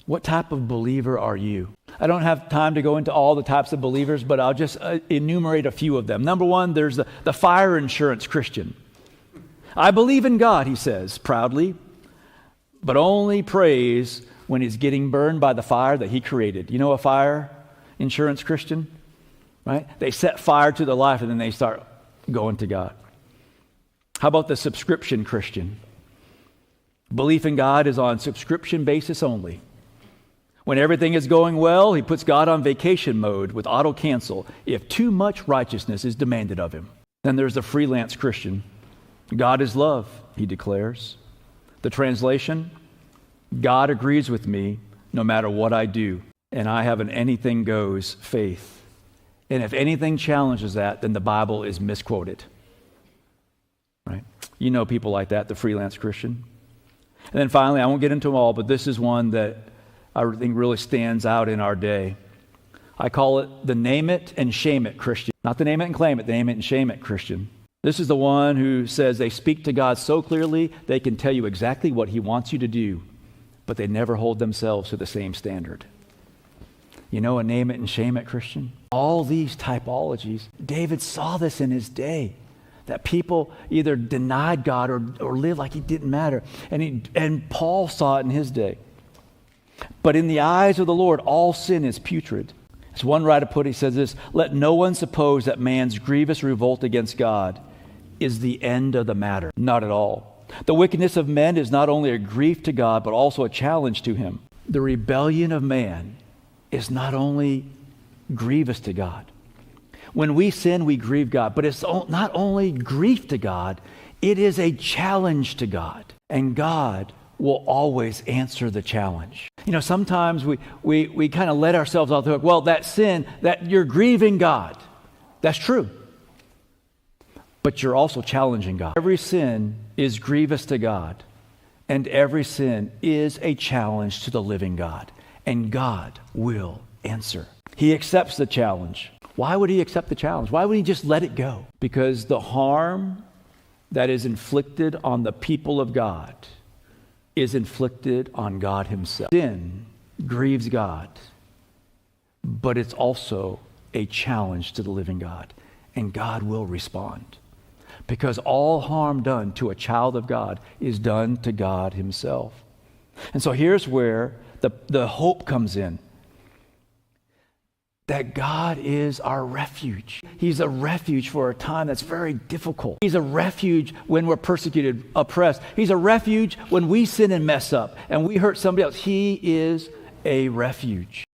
What type of believer are you? I don't have time to go into all the types of believers, but I'll just enumerate a few of them. Number one, there's the fire insurance Christian. I believe in God, he says proudly, but only prays when he's getting burned by the fire that he created. You know a fire insurance Christian? Right? They set fire to their life and then they start going to God. How about the subscription Christian? Belief in God is on subscription basis only. When everything is going well, he puts God on vacation mode with auto cancel if too much righteousness is demanded of him. Then there's the freelance Christian. God is love, he declares. The translation, God agrees with me no matter what I do, and I have an anything goes faith. And if anything challenges that, then the Bible is misquoted. Right? You know people like that, the freelance Christian. And then finally, I won't get into them all, but this is one that I think really stands out in our day. I call it the name it and shame it Christian. Not the name it and claim it, the name it and shame it Christian. This is the one who says they speak to God so clearly they can tell you exactly what he wants you to do, but they never hold themselves to the same standard. You know a name it and shame it Christian? All these typologies, David saw this in his day, that people either denied God or lived like he didn't matter. And Paul saw it in his day. But in the eyes of the Lord, all sin is putrid. As one writer put it, he says this, let no one suppose that man's grievous revolt against God is the end of the matter. Not at all. The wickedness of men is not only a grief to God, but also a challenge to him. The rebellion of man is not only grievous to God. When we sin, we grieve God. But it's not only grief to God, it is a challenge to God. And God will always answer the challenge. You know, sometimes we kind of let ourselves off the hook. Well, that sin, that you're grieving God. That's true. But you're also challenging God. Every sin is grievous to God. And every sin is a challenge to the living God. And God will answer. He accepts the challenge. Why would he accept the challenge? Why would he just let it go? Because the harm that is inflicted on the people of God is inflicted on God himself. Sin grieves God, but it's also a challenge to the living God. And God will respond. Because all harm done to a child of God is done to God himself. And so here's where the hope comes in. That God is our refuge. He's a refuge for a time that's very difficult. He's a refuge when we're persecuted, oppressed. He's a refuge when we sin and mess up and we hurt somebody else. He is a refuge.